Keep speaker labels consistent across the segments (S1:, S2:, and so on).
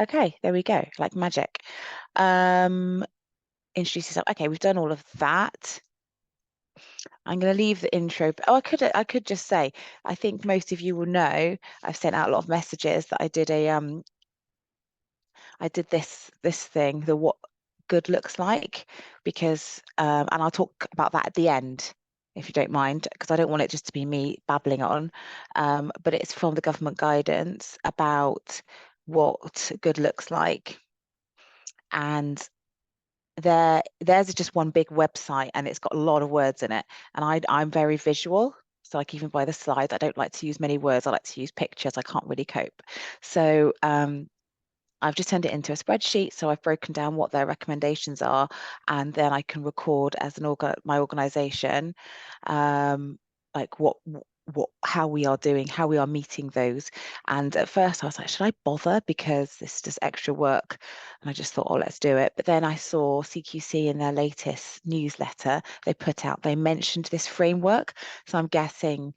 S1: Okay, there we go, like magic. Introduce yourself. Okay, we've done all of that. I'm going to leave the intro. Oh, I could just say, I think most of you will know, I've sent out a lot of messages that I did this thing, the what good looks like, because and I'll talk about that at the end, if you don't mind, because I don't want it just to be me babbling on. But it's from the government guidance about what good looks like. And there's just one big website and it's got a lot of words in it. And I'm very visual. So like even by the slides, I don't like to use many words. I like to use pictures. I can't really cope. So I've just turned it into a spreadsheet. So I've broken down what their recommendations are, and then I can record as my organization, like how we are doing, how we are meeting those. And at first I was like, should I bother? Because this is just extra work. And I just thought, oh, let's do it. But then I saw CQC in their latest newsletter, they mentioned this framework. So I'm guessing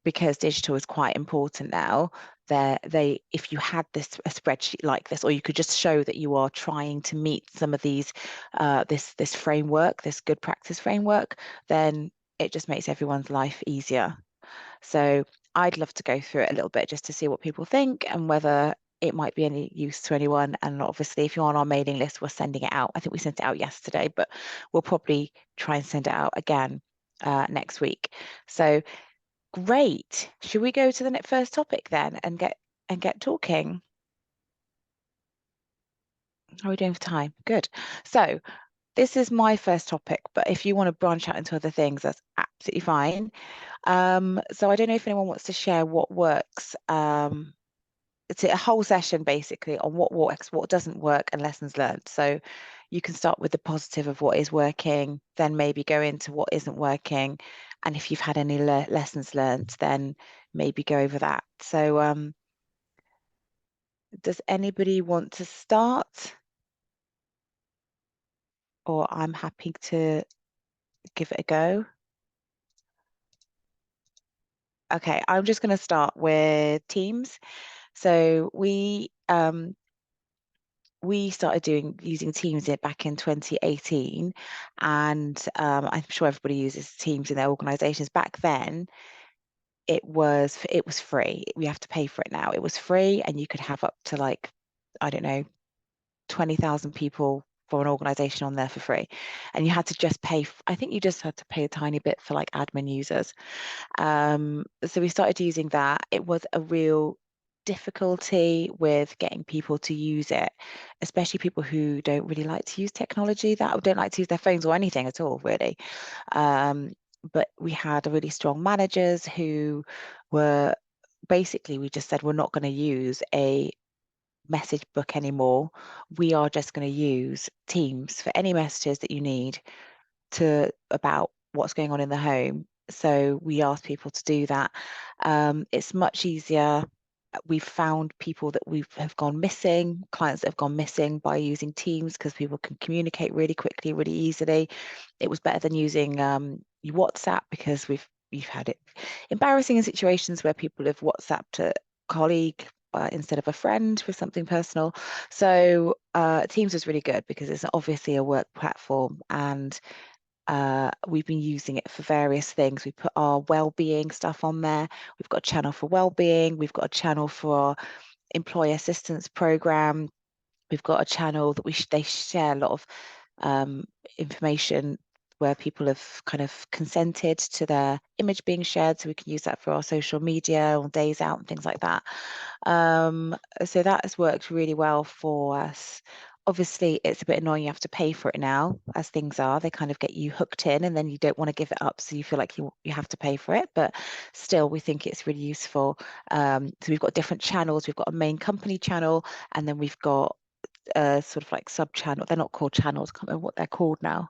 S1: because digital is quite important now, if you had a spreadsheet like this, or you could just show that you are trying to meet some of these this framework, this good practice framework, then it just makes everyone's life easier. So I'd love to go through it a little bit just to see what people think and whether it might be any use to anyone. And obviously, if you're on our mailing list, we're sending it out. I think we sent it out yesterday, but we'll probably try and send it out again next week. So great. Should we go to the first topic then and get talking? How are we doing for time? Good. So this is my first topic, but if you want to branch out into other things, that's absolutely fine. So I don't know if anyone wants to share what works. It's a whole session basically on what works, what doesn't work, and lessons learned. So you can start with the positive of what is working, then maybe go into what isn't working. And if you've had any lessons learned, then maybe go over that. So does anybody want to start? Or I'm happy to give it a go. Okay, I'm just going to start with Teams. So we started using Teams back in 2018, and I'm sure everybody uses Teams in their organizations. Back then, it was free. We have to pay for it now. It was free, and you could have up to like, I don't know, 20,000 people for an organization on there for free, and you had to just pay. I think you just had to pay a tiny bit for like admin users. So we started using that. It was a real difficulty with getting people to use it, especially people who don't really like to use technology, that don't like to use their phones or anything at all, really. But we had really strong managers who were basically, we just said, we're not going to use a message book anymore. We are just going to use Teams for any messages that you need about what's going on in the home. So we asked people to do that. It's much easier. We've found people that have gone missing, clients that have gone missing by using Teams, because people can communicate really quickly, really easily. It was better than using WhatsApp, because we've had it embarrassing in situations where people have WhatsApped a colleague instead of a friend with something personal. So Teams was really good because it's obviously a work platform, and we've been using it for various things. We put our well-being stuff on there. We've got a channel for well-being. We've got a channel for our employee assistance program. We've got a channel that they share a lot of information where people have kind of consented to their image being shared, so we can use that for our social media on days out and things like that. So that has worked really well for us. Obviously, it's a bit annoying you have to pay for it now, as things are. They kind of get you hooked in, and then you don't want to give it up, so you feel like you have to pay for it. But still, we think it's really useful. So we've got different channels. We've got a main company channel, and then we've got sort of like sub channel. They're not called channels. I can't remember what they're called now,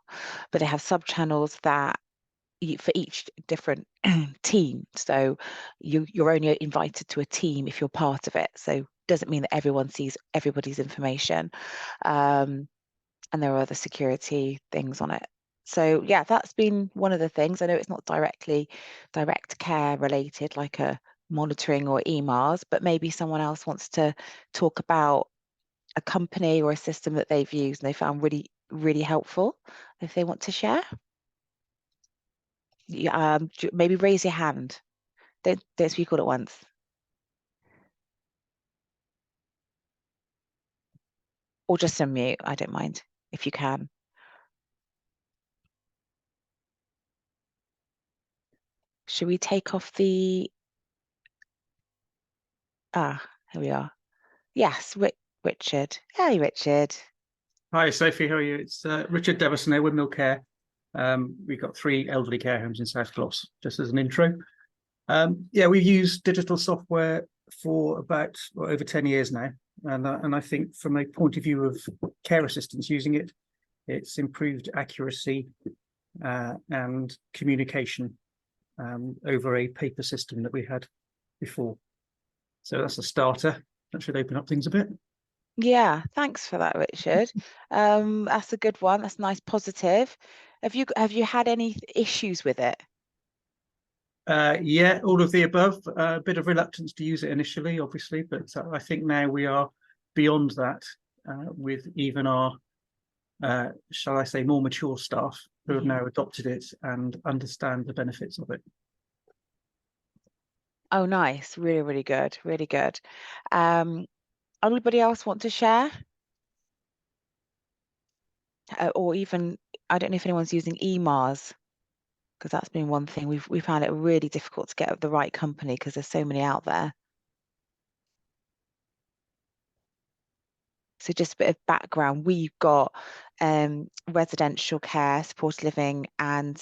S1: but they have sub channels that for each different team. So you're only invited to a team if you're part of it. So doesn't mean that everyone sees everybody's information. And there are other security things on it. So yeah, that's been one of the things. I know it's not directly direct care related, like a monitoring or emails, but maybe someone else wants to talk about a company or a system that they've used and they found really, really helpful, if they want to share? Maybe raise your hand. Don't speak all at once. Or just unmute, I don't mind, if you can. Should we take off the... here we are. Yes, Richard. Hey, Richard.
S2: Hi, Sophie. How are you? It's Richard Devison here with Mill Care. We've got 3 elderly care homes in South Gloss, just as an intro. Yeah, we've used digital software for about over 10 years now. And I think from a point of view of care assistants using it, it's improved accuracy and communication over a paper system that we had before. So that's a starter. That should open up things a bit.
S1: Yeah, thanks for that, Richard. That's a good one. That's nice, positive. Have you had any issues with it?
S2: Yeah, all of the above. A bit of reluctance to use it initially, obviously, but I think now we are beyond that with even our, shall I say, more mature staff who have now adopted it and understand the benefits of it.
S1: Oh, nice. Really, really good. Really good. Anybody else want to share? Or even, I don't know if anyone's using EMARS, because that's been one thing. We found it really difficult to get the right company because there's so many out there. So just a bit of background. We've got residential care, supported living, and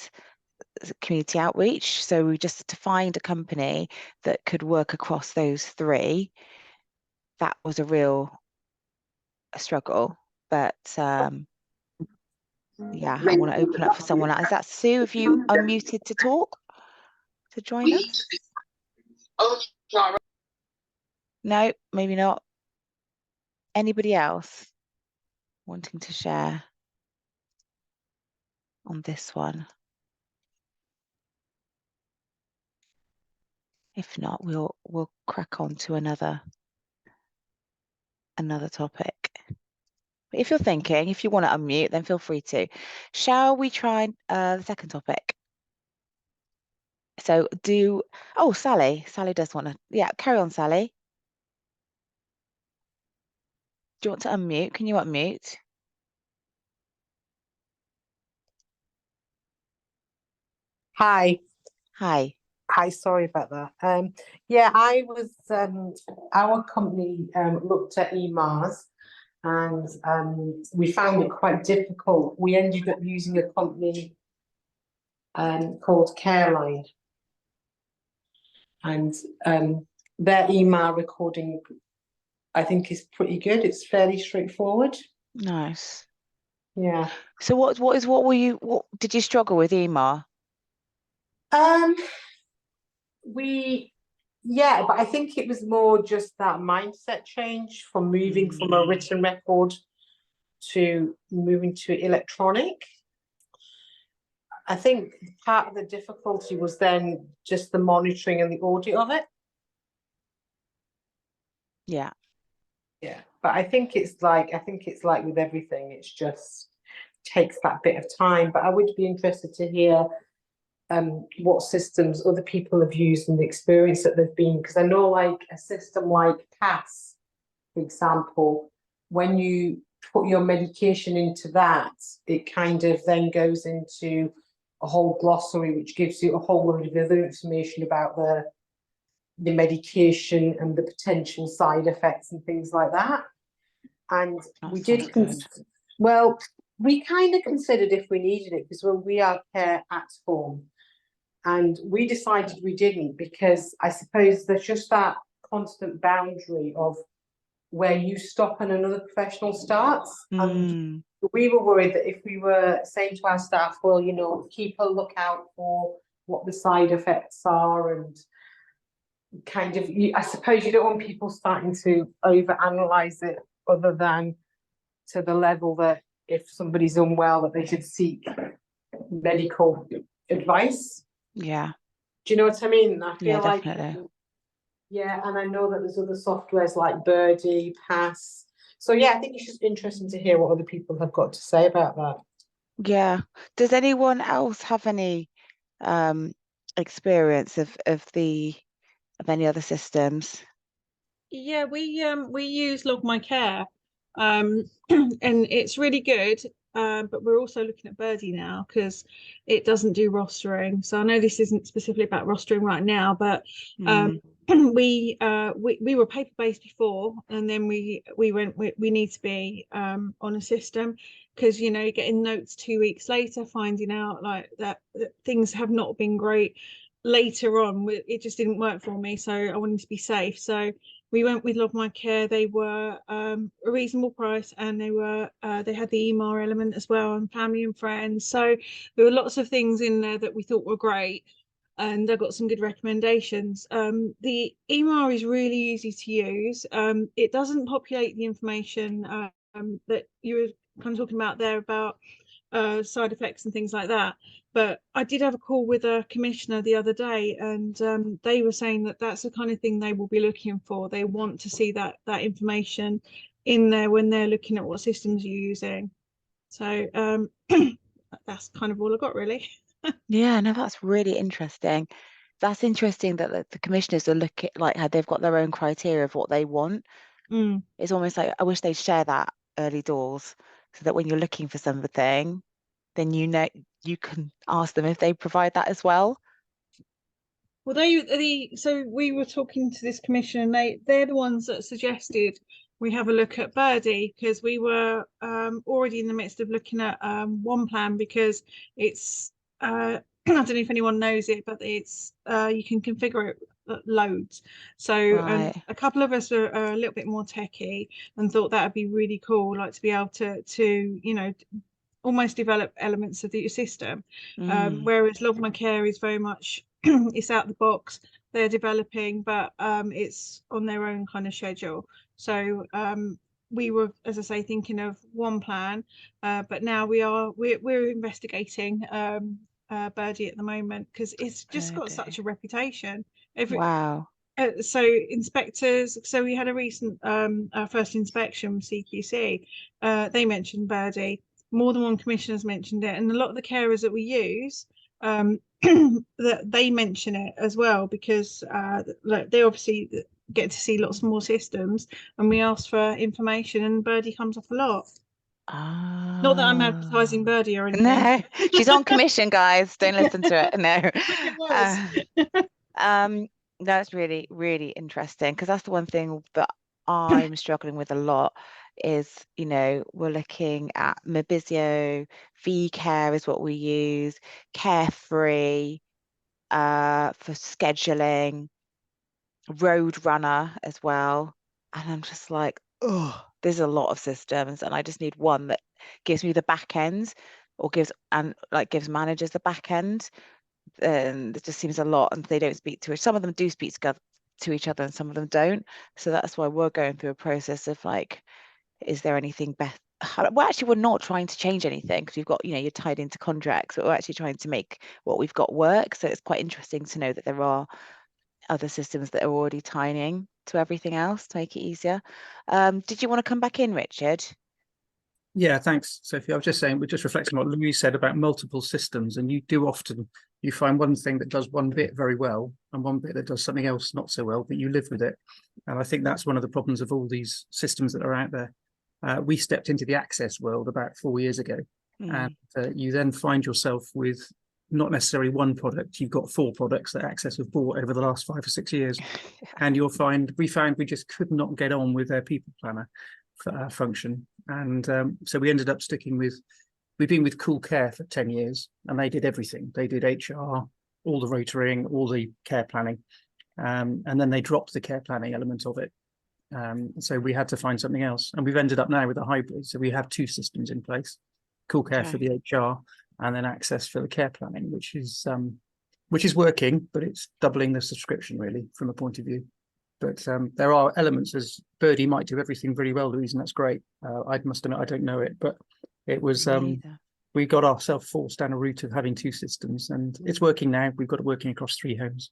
S1: community outreach. So we just to find a company that could work across those 3. That was a real struggle. But yeah, I want to open up for someone else. Is that Sue? Have you unmuted to talk, to join us? No, maybe not. Anybody else wanting to share on this one? If not, we'll crack on to another topic. But if you're thinking, if you want to unmute, then feel free to. Shall we try the second topic? So Sally does want to, yeah, carry on, Sally. Do you want to unmute? Can you unmute?
S3: Hi.
S1: Hi.
S3: Hi, sorry about that. Yeah, I was, our company looked at EMARS and we found it quite difficult. We ended up using a company called Careline. And their EMAR recording, I think, is pretty good. It's fairly straightforward.
S1: Nice.
S3: Yeah.
S1: So what did you struggle with, EMAR?
S3: Yeah, but I think it was more just that mindset change from moving from a written record to moving to electronic. I think part of the difficulty was then just the monitoring and the audit of it.
S1: Yeah.
S3: Yeah, but I think it's like with everything, it's just takes that bit of time. But I would be interested to hear what systems other people have used and the experience that they've been, because I know like a system like PASS, for example, when you put your medication into that, it kind of then goes into a whole glossary which gives you a whole load of other information about the medication and the potential side effects and things like that. And we did well, we kind of considered if we needed it, because when we are care at home, and we decided we didn't, because I suppose there's just that constant boundary of where you stop and another professional starts. And we were worried that if we were saying to our staff, well, you know, keep a lookout for what the side effects are, and kind of, I suppose you don't want people starting to overanalyze it, other than to the level that if somebody's unwell, that they should seek medical advice.
S1: Yeah.
S3: Do you know what I mean? I feel
S1: definitely.
S3: yeah, and I know that there's other softwares like Birdie, Pass. So yeah, I think it's just interesting to hear what other people have got to say about that.
S1: Yeah. Does anyone else have any experience of any other systems?
S4: Yeah, we use Log My Care, and it's really good. But we're also looking at Birdie now because it doesn't do rostering. So I know this isn't specifically about rostering right now, but we were paper based before, and then we need to be on a system, because you're getting notes 2 weeks later finding out like that things have not been great later on. It just didn't work for me, so I wanted to be safe. So we went with Log My Care. They were a reasonable price, and they had the EMR element as well, and family and friends. So there were lots of things in there that we thought were great, and I got some good recommendations. The EMR is really easy to use. It doesn't populate the information that you were kind of talking about there about side effects and things like that. But I did have a call with a commissioner the other day, and they were saying that that's the kind of thing they will be looking for. They want to see that information in there when they're looking at what systems you're using. So that's kind of all I got, really.
S1: Yeah, no, that's really interesting. That's interesting that the commissioners are looking like how they've got their own criteria of what they want. It's almost like I wish they'd share that early doors so that when you're looking for something, then you can ask them if they provide that as well.
S4: Well, so we were talking to this commission, and they're the ones that suggested we have a look at Birdie, because we were already in the midst of looking at one plan, because it's I don't know if anyone knows it, but it's you can configure it loads. So
S1: Right.
S4: a couple of us are a little bit more techie and thought that would be really cool, like to be able to almost develop elements of your system. Whereas Log My Care is very much it's out the box, they're developing, but it's on their own kind of schedule. So we were, as I say, thinking of one plan, but now we're investigating Birdie at the moment, because it's just got such a reputation.
S1: Wow.
S4: So inspectors, so we had a recent our first inspection with CQC, they mentioned Birdie. More than one commissioner's mentioned it, and a lot of the carers that we use that they mention it as well, because like they obviously get to see lots more systems, and we ask for information, and Birdie comes off a lot. Not that I'm advertising Birdie or anything.
S1: No, she's on commission, guys. Don't listen to it. No.
S4: It was.
S1: That's really, really interesting, because that's the one thing that I'm struggling with a lot is, we're looking at Mabizio, V-Care is what we use, Carefree for scheduling, Roadrunner as well. And I'm just like, oh, there's a lot of systems, and I just need one that gives me the back end, or gives managers the back end. And it just seems a lot, and they don't speak to it. Some of them do speak to each other, and some of them don't. So that's why we're going through a process of like, is there anything better? Well, actually, we're not trying to change anything, because we've got, you're tied into contracts, but we're actually trying to make what we've got work. So it's quite interesting to know that there are other systems that are already tying to everything else to make it easier. Did you want to come back in, Richard?
S2: Yeah, thanks, Sophie. I was just saying, we're just reflecting on what Louise said about multiple systems, and you do often, you find one thing that does one bit very well and one bit that does something else not so well, but you live with it. And I think that's one of the problems of all these systems that are out there. We stepped into the access world about 4 years ago, and you then find yourself with not necessarily one product. You've got 4 products that Access have bought over the last 5 or 6 years, and we found we just could not get on with their people planner function. And so we ended up we've been with Cool Care for 10 years, and they did everything. They did HR, all the rotoring, all the care planning, and then they dropped the care planning element of it. So we had to find something else, and we've ended up now with a hybrid. So we have 2 systems in place: Cool Care for the HR, and then Access for the care planning, which is working, but it's doubling the subscription really from a point of view. But there are elements, as Birdie might do everything very well, Louise, and that's great. I must admit, I don't know it, but it was we got ourselves forced down a route of having 2 systems, and it's working now. We've got it working across 3 homes,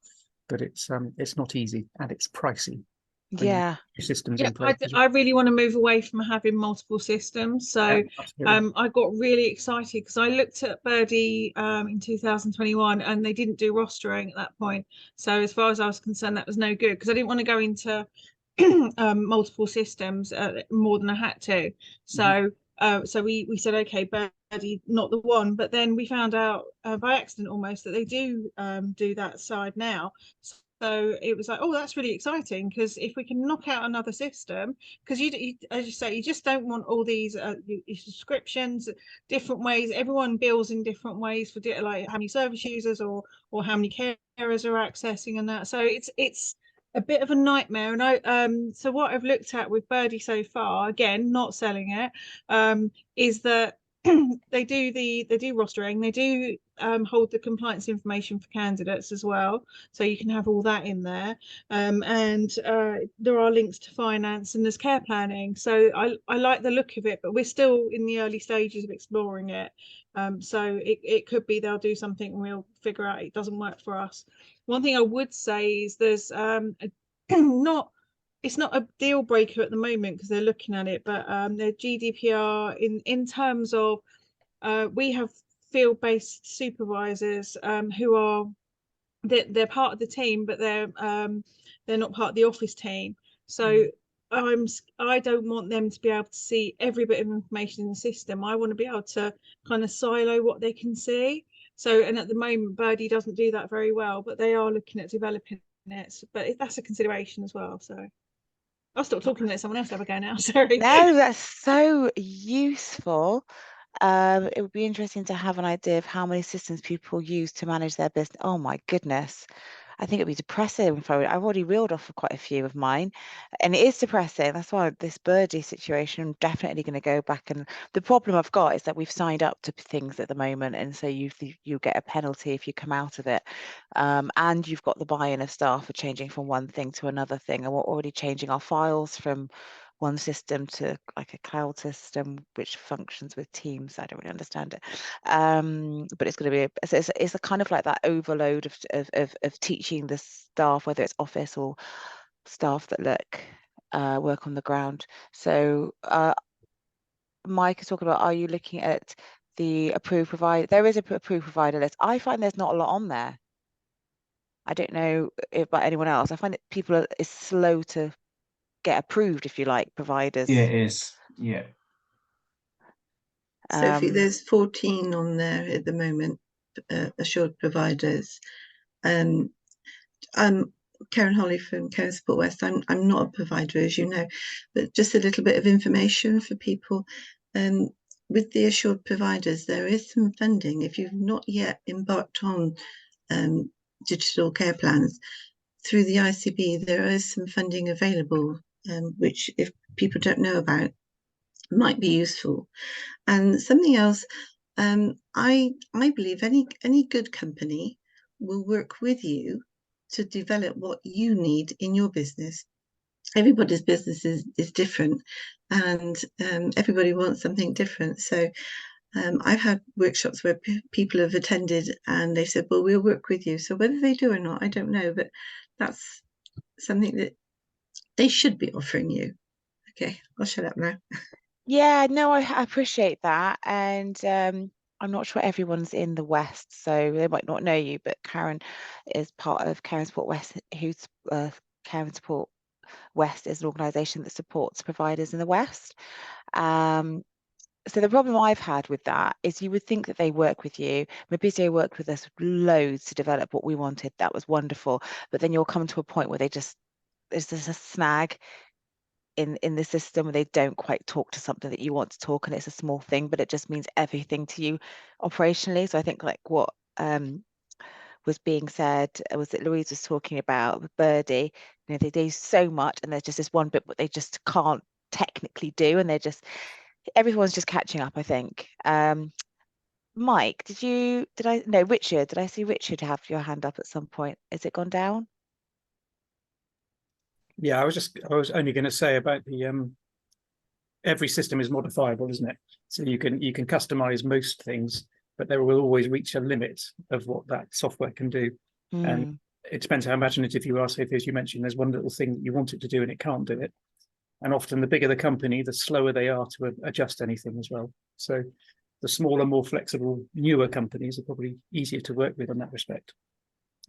S2: but it's not easy, and it's pricey. when you
S1: Yeah.
S2: have systems
S4: Yeah,
S2: in place.
S4: I really want to move away from having multiple systems. So
S2: Yeah, absolutely.
S4: I got really excited because I looked at Birdie in 2021 and they didn't do rostering at that point. So as far as I was concerned, that was no good because I didn't want to go into multiple systems more than I had to. So so we said, okay, Birdie, not the one. But then we found out by accident almost that they do that side now. So it was like, oh, that's really exciting because if we can knock out another system, because you, as you say, you just don't want all these subscriptions, different ways. Everyone bills in different ways for like how many service users or how many carers are accessing and that. So it's a bit of a nightmare. And so what I've looked at with Birdie so far, again, not selling it, is that they do rostering, they do hold the compliance information for candidates as well, so you can have all that in there, and there are links to finance and there's care planning. So I like the look of it, but we're still in the early stages of exploring it. So it could be they'll do something and we'll figure out it doesn't work for us. One thing I would say is there's it's not a deal breaker at the moment because they're looking at it, but the GDPR in terms of we have field-based supervisors who are they're part of the team, but they're not part of the office team. So I don't want them to be able to see every bit of information in the system. I want to be able to kind of silo what they can see. So, and at the moment, Birdie doesn't do that very well, but they are looking at developing it. But that's a consideration as well. So I'll stop talking and let someone else have a go now. Sorry.
S1: No, that's so useful. It would be interesting to have an idea of how many systems people use to manage their business. Oh my goodness. I think it'd be depressing if I've already reeled off quite a few of mine, and it is depressing. That's why this Birdie situation, I'm definitely going to go back. And the problem I've got is that we've signed up to things at the moment, and so you get a penalty if you come out of it, and you've got the buy-in of staff for changing from one thing to another thing, and we're already changing our files from one system to like a cloud system which functions with Teams. I don't really understand it, but it's going to be it's a kind of like that overload of teaching the staff, whether it's office or staff that work on the ground. So Mike is talking about, are you looking at the approved provider? There is a approved provider list. I find there's not a lot on there. I don't know about anyone else. I find that people is slow to get approved, if you like, providers.
S5: Yeah, it is. Yeah.
S6: Sophie, there's 14 on there at the moment, assured providers. I'm Karen Holly from Care Support West. I'm not a provider, as you know, but just a little bit of information for people. With the assured providers, there is some funding. If you've not yet embarked on digital care plans, through the ICB, there is some funding available, which if people don't know about, might be useful. And something else, I believe any good company will work with you to develop what you need in your business. Everybody's business is different, and everybody wants something different. So I've had workshops where people have attended and they said, well, we'll work with you. So whether they do or not, I don't know, but that's something that they should be offering you. Okay, I'll shut up now.
S1: Yeah, no, I appreciate that. And I'm not sure everyone's in the West, so they might not know you, but Karen is part of Care and Support West, who's Care and Support West is an organisation that supports providers in the West. So the problem I've had with that is you would think that they work with you. Mabizio worked with us loads to develop what we wanted. That was wonderful. But then you'll come to a point where there's just a snag in the system where they don't quite talk to something that you want to talk, and it's a small thing, but it just means everything to you operationally. So I think like what was being said was that Louise was talking about with Birdie, you know, they do so much and there's just this one bit what they just can't technically do, and everyone's just catching up, I think. Mike, Richard, did I see Richard have your hand up at some point? Has it gone down?
S2: Yeah, I was only going to say about the every system is modifiable, isn't it? So you can customize most things, but there will always reach a limit of what that software can do. And it depends how imaginative you are. So as you mentioned, there's one little thing that you want it to do and it can't do it. And often the bigger the company, the slower they are to adjust anything as well. So the smaller, more flexible, newer companies are probably easier to work with in that respect.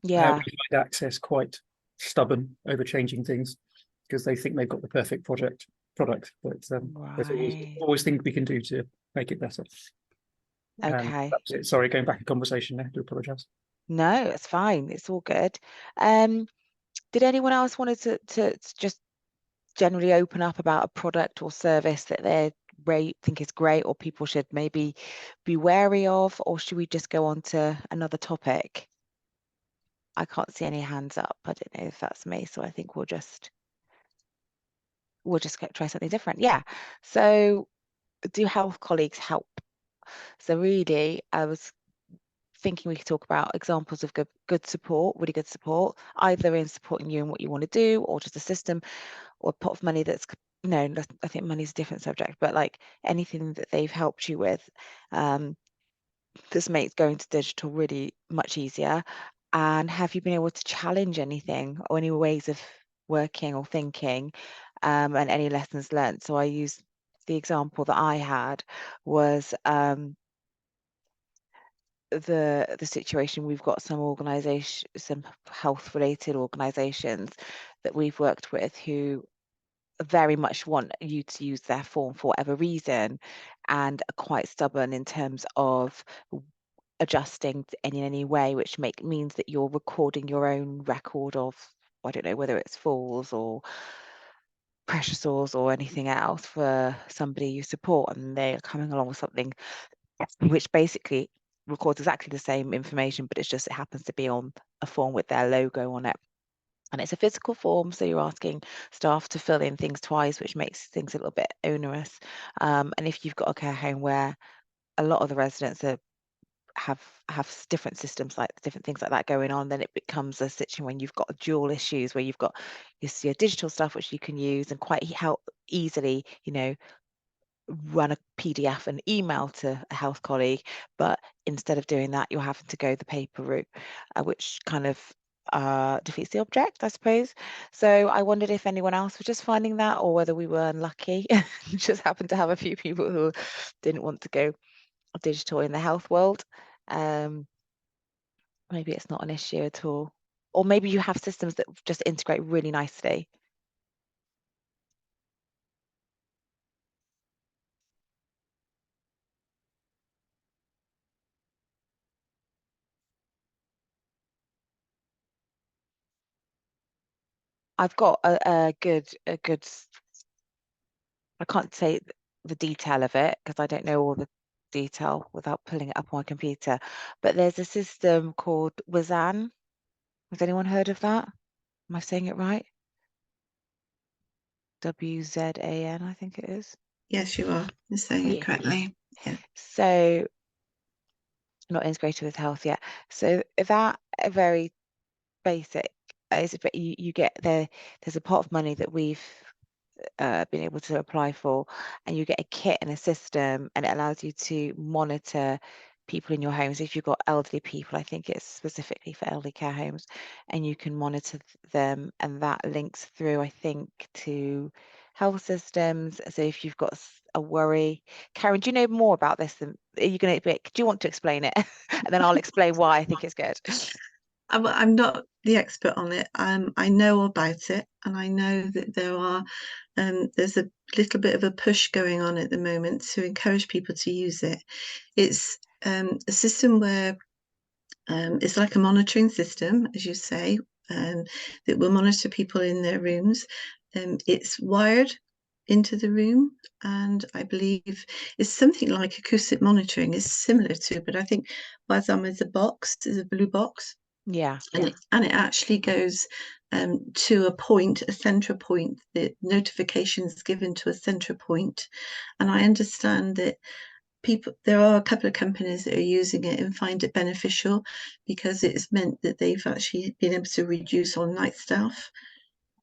S1: Yeah.
S2: We find Access quite stubborn over changing things because they think they've got the perfect product. But there's always things we can do to make it better.
S1: Okay.
S2: That's it. Sorry, going back a conversation there. I do apologise.
S1: No, it's fine. It's all good. Did anyone else wanted to just generally open up about a product or service that they think is great or people should maybe be wary of, or should we just go on to another topic? I can't see any hands up. I don't know if that's me, so I think we'll just try something different. Yeah. So do health colleagues help? So really, I was thinking we could talk about examples of good support, really good support, either in supporting you in what you want to do, or just a system or a pot of money that's, I think money's a different subject, but like anything that they've helped you with, this makes going to digital really much easier. And have you been able to challenge anything or any ways of working or thinking, and any lessons learned? So I use the example that I had was the situation. We've got some health related organizations that we've worked with who very much want you to use their form for whatever reason, and are quite stubborn in terms of adjusting in any way, which means that you're recording your own record of, I don't know, whether it's falls or pressure sores or anything else for somebody you support, and they're coming along with something which basically records exactly the same information, but it happens to be on a form with their logo on it. And it's a physical form, so you're asking staff to fill in things twice, which makes things a little bit onerous. And if you've got a care home where a lot of the residents have different systems, like different things like that going on, then it becomes a situation when you've got dual issues, where you've got your digital stuff which you can use and quite easily, run a PDF and email to a health colleague, but instead of doing that, you're having to go the paper route, which kind of defeats the object, I suppose. So I wondered if anyone else was just finding that, or whether we were unlucky, just happened to have a few people who didn't want to go digital in the health world. Maybe it's not an issue at all, or maybe you have systems that just integrate really nicely. I've got a good I can't say the detail of it because I don't know all the detail without pulling it up on my computer, but there's a system called WZAN. Has anyone heard of that? Am I saying it right? WZAN, I think it is.
S6: Yes, you are. You're saying it correctly. Yeah.
S1: So not integrated with health yet. So that very basic is, but you get there's a pot of money that we've been able to apply for, and you get a kit and a system, and it allows you to monitor people in your homes. If you've got elderly people, I think it's specifically for elderly care homes, and you can monitor them, and that links through, I think, to health systems. So if you've got a worry, Karen, do you know more about this than are you going to do you want to explain it? And then I'll explain why I think it's good.
S6: I'm not the expert on it. I know about it, and I know that there's a little bit of a push going on at the moment to encourage people to use it. It's a system where it's like a monitoring system, as you say, that will monitor people in their rooms. It's wired into the room, and I believe it's something like acoustic monitoring. It's similar to, but I think WASM is a blue box.
S1: Yeah.
S6: And it actually goes to a central point. The notifications given to a central point, and I understand that there are a couple of companies that are using it and find it beneficial because it's meant that they've actually been able to reduce on night staff.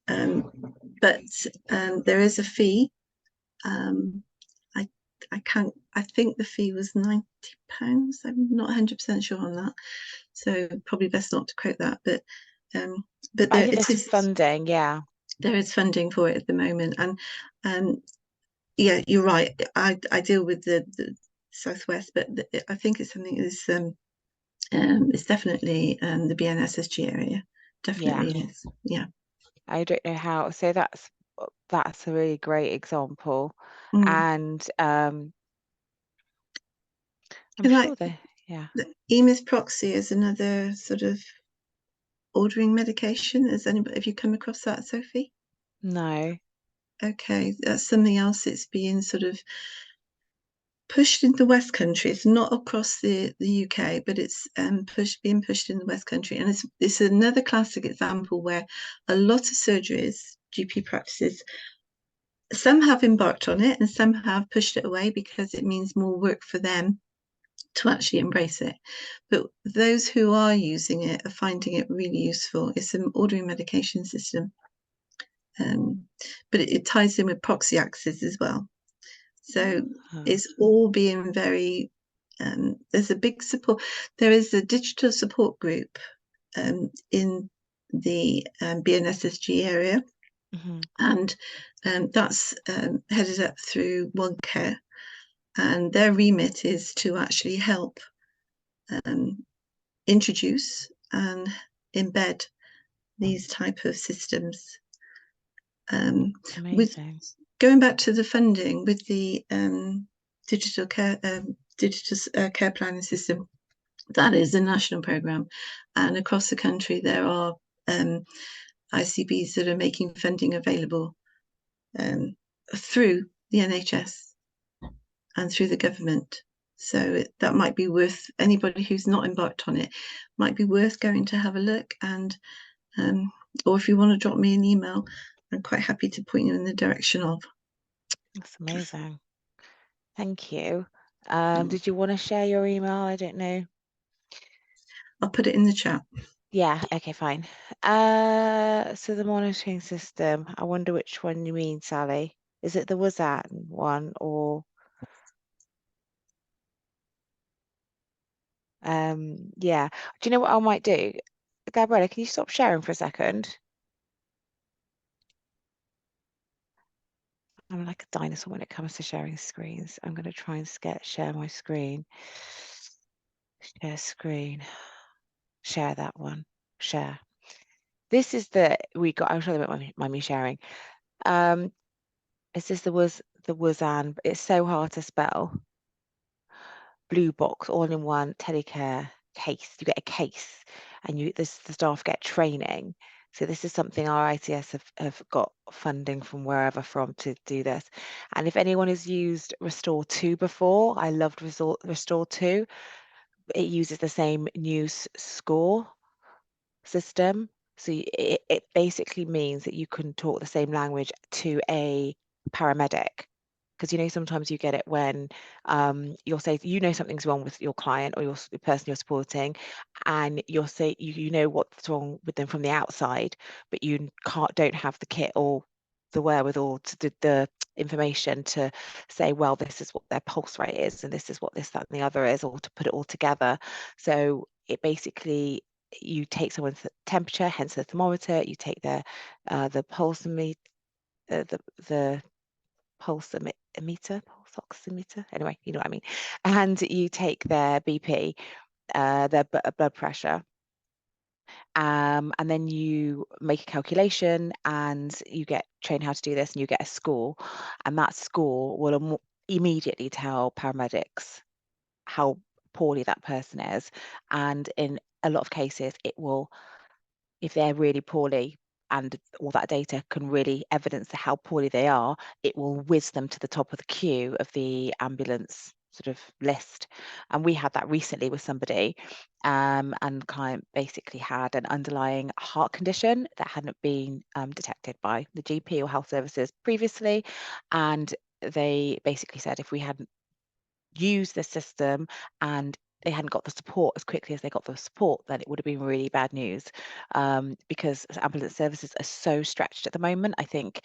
S6: But there is a fee. I think the fee was £90. I'm not 100% sure on that, so probably best not to quote that. But But
S1: I
S6: there
S1: think
S6: it
S1: there's
S6: is.
S1: funding, yeah.
S6: There is funding for it at the moment, and yeah, you're right. I deal with the Southwest, but I think it's something that's it's definitely the BNSSG area. Definitely is. Yeah.
S1: I don't know how. So that's a really great example, and I'm sure
S6: The EMIS proxy is another sort of ordering medication. Have you come across that, Sophie?
S1: No.
S6: Okay, that's something else. It's being sort of pushed in the West Country. It's not across the UK, but it's being pushed in the West Country. And it's another classic example where a lot of surgeries, GP practices, some have embarked on it and some have pushed it away because it means more work for them to actually embrace it. But those who are using it are finding it really useful. It's an ordering medication system. But it ties in with proxy access as well. So it's all being very, there's a big support. There is a digital support group in the BNSSG area, and that's headed up through OneCare, and their remit is to actually help introduce and embed these type of systems.
S1: Amazing.
S6: Going back to the funding with the digital care planning system, that is a national programme, and across the country there are ICBs that are making funding available through the NHS and through the government. So that might be worth, anybody who's not embarked on it, might be worth going to have a look, and or if you want to drop me an email, I'm quite happy to point you in the direction of.
S1: That's amazing. Thank you. Did you want to share your email? I don't know.
S6: I'll put it in the chat.
S1: Yeah, okay, fine. So the monitoring system, I wonder which one you mean, Sally. Is it the WZAN one, or yeah. Do you know what I might do? Gabriella, can you stop sharing for a second? I'm like a dinosaur when it comes to sharing screens. I'm going to try and share my screen. Share screen. Share that one. Share. This is I'll show them mind me sharing. Is this the WZAN? It's so hard to spell. Blue box, all in one telecare case. You get a case, and the staff get training. So this is something our ITS have got funding from wherever from to do this. And if anyone has used Restore 2 before, I loved Restore 2. It uses the same news score system. So it basically means that you can talk the same language to a paramedic. Because sometimes you get it when you'll say something's wrong with your client or the person you're supporting, and you'll say you know what's wrong with them from the outside, but you don't have the kit or the wherewithal to do the information to say, well, this is what their pulse rate is, and this is what this, that, and the other is, or to put it all together. So it basically, you take someone's temperature, hence the thermometer, you take the pulsometer, the pulse oximeter, anyway, you know what I mean, and you take their BP, their blood pressure, and then you make a calculation and you get trained how to do this, and you get a score, and that score will immediately tell paramedics how poorly that person is. And in a lot of cases, it will, if they're really poorly and all that data can really evidence how poorly they are, it will whiz them to the top of the queue of the ambulance sort of list. And we had that recently with somebody, and the client basically had an underlying heart condition that hadn't been detected by the GP or health services previously. And they basically said if we hadn't used the system and they hadn't got the support as quickly as they got the support, then it would have been really bad news, because ambulance services are so stretched at the moment. I think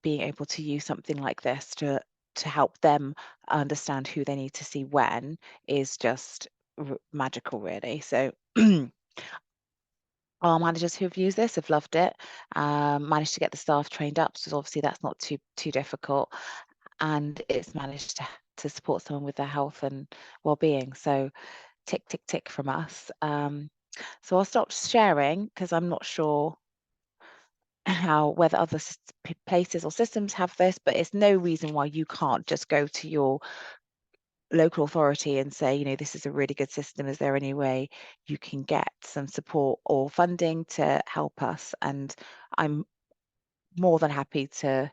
S1: being able to use something like this to help them understand who they need to see when is just magical, really. So our managers who have used this have loved it, managed to get the staff trained up, so obviously that's not too difficult, and it's managed to support someone with their health and well-being. So tick, tick, tick from us. So I'll stop sharing because I'm not sure whether other places or systems have this, but it's no reason why you can't just go to your local authority and say, you know, this is a really good system. Is there any way you can get some support or funding to help us? And I'm more than happy to,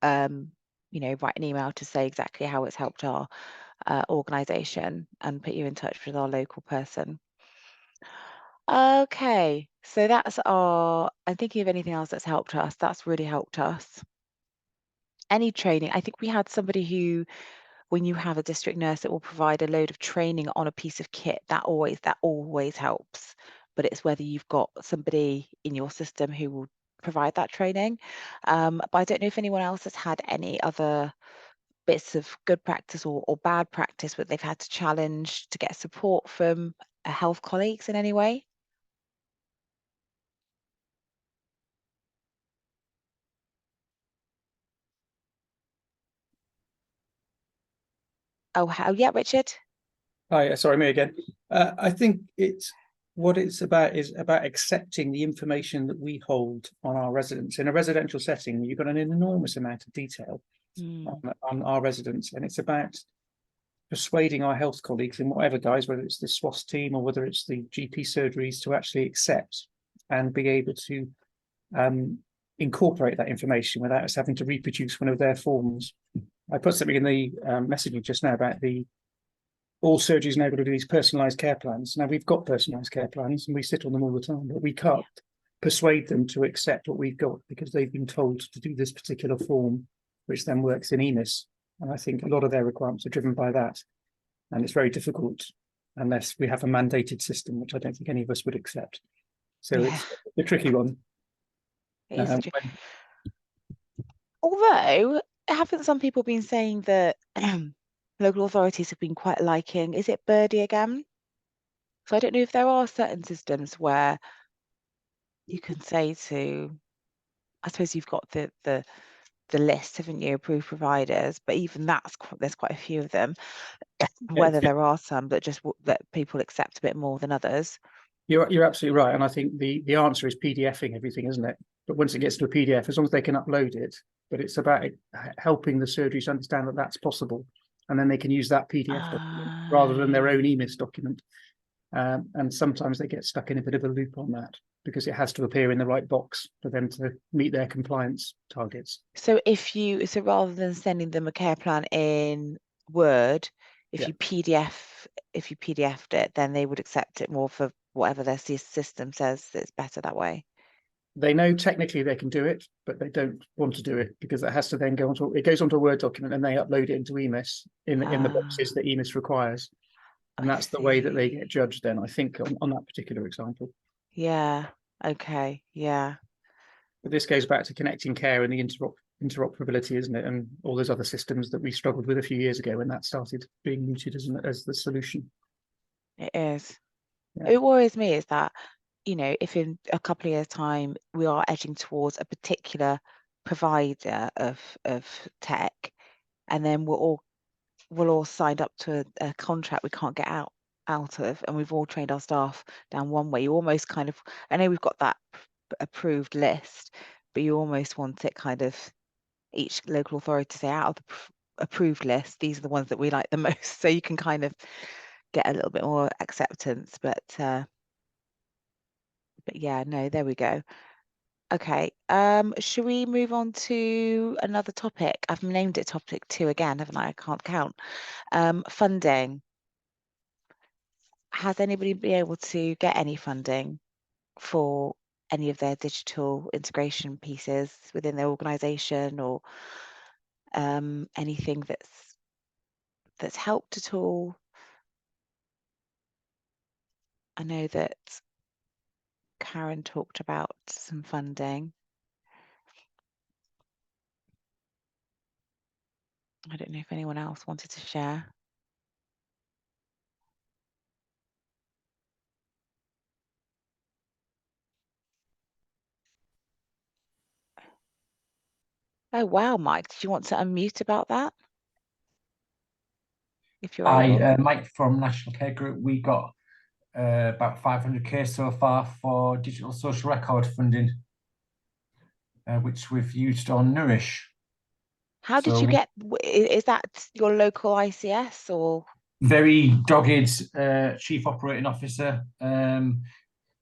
S1: you know, write an email to say exactly how it's helped our organisation and put you in touch with our local person. Okay, so that's I'm thinking of anything else that's helped us. That's really helped us. Any training, I think we had somebody who, when you have a district nurse that will provide a load of training on a piece of kit, that always helps. But it's whether you've got somebody in your system who will provide that training. But I don't know if anyone else has had any other bits of good practice or bad practice that they've had to challenge to get support from health colleagues in any way. Oh, yeah, Richard.
S2: Hi, sorry, me again. I think what it's about is about accepting the information that we hold on our residents. In a residential setting, you've got an enormous amount of detail on our residents, and it's about persuading our health colleagues in whatever guise, whether it's the SWAS team or whether it's the GP surgeries, to actually accept and be able to incorporate that information without us having to reproduce one of their forms. I put something in the messaging just now about all surgeries now got to do these personalised care plans. Now we've got personalised care plans and we sit on them all the time, but we can't persuade them to accept what we've got because they've been told to do this particular form, which then works in EMIS. And I think a lot of their requirements are driven by that. And it's very difficult unless we have a mandated system, which I don't think any of us would accept. So it's a tricky one.
S1: Although, haven't some people been saying that local authorities have been quite liking, is it Birdie again? So I don't know if there are certain systems where you can say to, I suppose you've got the list, haven't you, approved providers, but even there's quite a few of them. Whether there are some that that people accept a bit more than others.
S2: You're absolutely right, and I think the answer is PDFing everything, isn't it? But once it gets to a PDF, as long as they can upload it, but it's about helping the surgeries understand that that's possible, and then they can use that PDF document rather than their own EMIS document. And sometimes they get stuck in a bit of a loop on that because it has to appear in the right box for them to meet their compliance targets.
S1: So rather than sending them a care plan in Word, if you PDF'd it, then they would accept it more for whatever their system says it's better that way.
S2: They know technically they can do it, but they don't want to do it because it has to then it goes onto a Word document and they upload it into EMIS in the boxes that EMIS requires. And that's the way that they get judged then, I think, on that particular example.
S1: Yeah. Okay. Yeah.
S2: But this goes back to connecting care and the interoperability, isn't it? And all those other systems that we struggled with a few years ago when that started being mooted as the solution.
S1: It is.
S2: Yeah.
S1: It worries me is that, you know, if in a couple of years' time we are edging towards a particular provider of tech, and then we're all signed up to a contract we can't get out of, and we've all trained our staff down one way. You almost kind of, I know we've got that approved list, but you almost want it kind of each local authority to say, out of the approved list, these are the ones that we like the most, so you can kind of get a little bit more acceptance. But yeah, no, there we go. Okay, should we move on to another topic? I've named it topic 2 again, haven't I? I can't count. Funding. Has anybody been able to get any funding for any of their digital integration pieces within their organisation, or anything that's helped at all? I know that Karen talked about some funding. I don't know if anyone else wanted to share. Oh, wow, Mike, did you want to unmute about that? If you're able.
S5: Hi, Mike from National Care Group. We got about 500k so far for digital social record funding, which we've used on Nourish.
S1: How did
S5: So
S1: you get, is that your local ICS or?
S5: very dogged chief operating officer,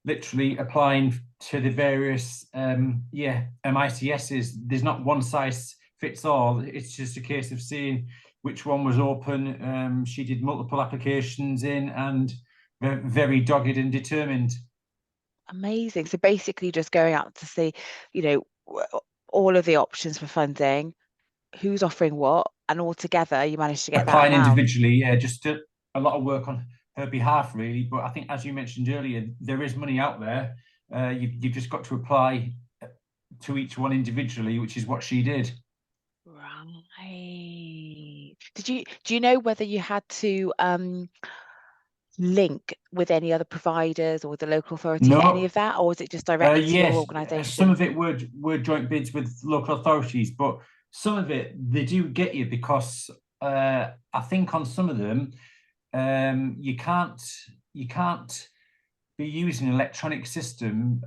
S5: literally applying to the various ICSs. There's not one size fits all. It's just a case of seeing which one was open. She did multiple applications in and very dogged and determined.
S1: Amazing. So basically just going out to see, you know, all of the options for funding, who's offering what, and all together you managed to get that
S5: Applying
S1: amount.
S5: individually, yeah, just a lot of work on her behalf, really. But I think, as you mentioned earlier, there is money out there. You've just got to apply to each one individually, which is what she did.
S1: Right. Do you know whether you had to link with any other providers or the local authority for any of that, or was it just directly to your
S5: Yes,
S1: organisation?
S5: some of it were joint bids with local authorities, but some of it they do get you because I think on some of them you can't be using an electronic system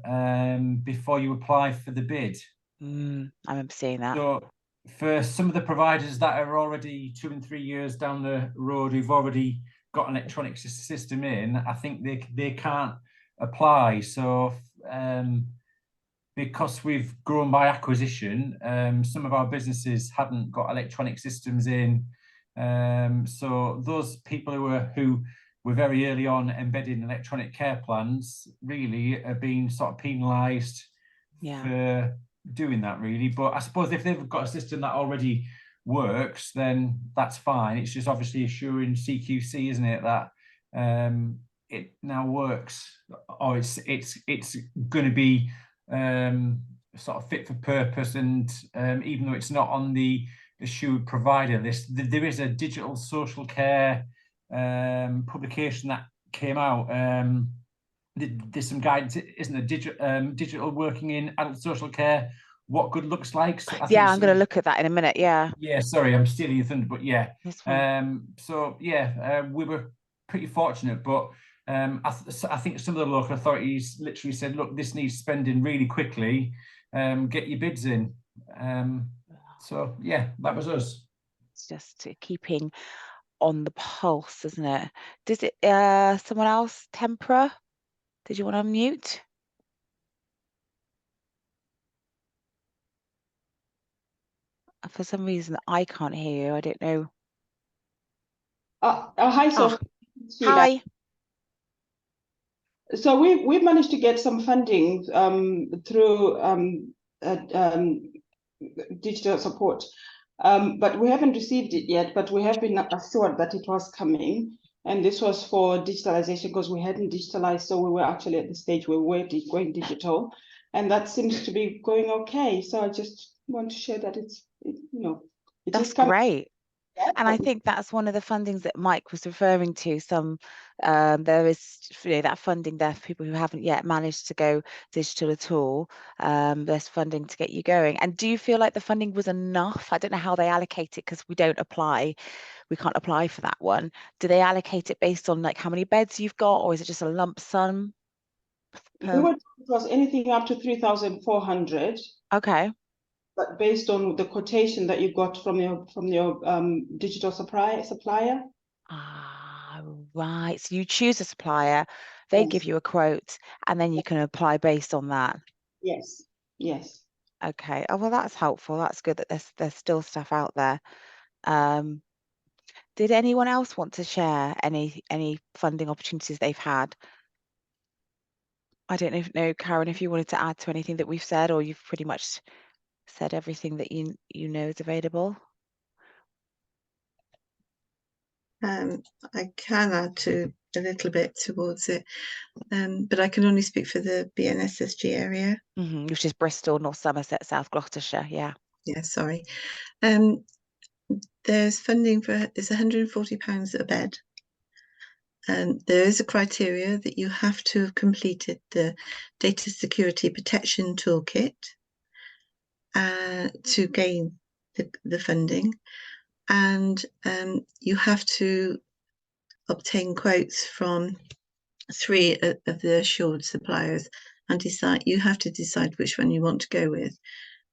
S5: before you apply for the bid.
S1: I remember seeing that.
S5: So for some of the providers that are already 2 and 3 years down the road who've already got an electronic system in, I think they can't apply. So because we've grown by acquisition, some of our businesses hadn't got electronic systems in. So those people who were very early on embedding electronic care plans really are being sort of penalised for doing that, really. But I suppose if they've got a system that already works, then that's fine. It's just obviously assuring CQC, isn't it, that it now works, or it's going to be sort of fit for purpose. And even though it's not on the assured provider list, there is a digital social care publication that came out. There's some guidance, isn't there? Digital working in adult social care, what good looks like. So I think
S1: I'm going to look at that in a minute. Yeah,
S5: sorry, I'm stealing your thunder, but yeah.
S1: So
S5: we were pretty fortunate, but I think some of the local authorities literally said, look, this needs spending really quickly, get your bids in. So yeah, that was us.
S1: It's just keeping on the pulse, isn't it? Does it someone else? Tempera, did you want to unmute? For some reason I can't hear you. I don't know.
S7: Hi, so
S1: hi.
S7: So we've managed to get some funding through digital support, but we haven't received it yet. But we have been assured that it was coming, and this was for digitalization because we hadn't digitalized, so we were actually at the stage where we were going digital, and that seems to be going okay. So I just want to share that
S1: That's great. And I think that's one of the fundings that Mike was referring to. There is that funding there for people who haven't yet managed to go digital at all. There's funding to get you going. And do you feel like the funding was enough? I don't know how they allocate it because we can't apply for that one. Do they allocate it based on like how many beds you've got, or is it just a lump sum?
S7: It was anything up to 3,400.
S1: Okay.
S7: But based on the quotation that you got from your digital supplier.
S1: Ah, right. So you choose a supplier, they give you a quote, and then you can apply based on that.
S7: Yes. Yes.
S1: Okay. Oh, well, that's helpful. That's good that there's still stuff out there. Did anyone else want to share any funding opportunities they've had? I don't know, Karen, if you wanted to add to anything that we've said, or you've pretty much said everything that you know is available.
S6: I can add to a little bit towards it, but I can only speak for the BNSSG area.
S1: Which is Bristol, North Somerset, South Gloucestershire, yeah.
S6: Yeah, sorry. There's funding for, it's £140 a bed. And there is a criteria that you have to have completed the Data Security Protection Toolkit. to gain the funding, and you have to obtain quotes from 3 of the assured suppliers and you have to decide which one you want to go with.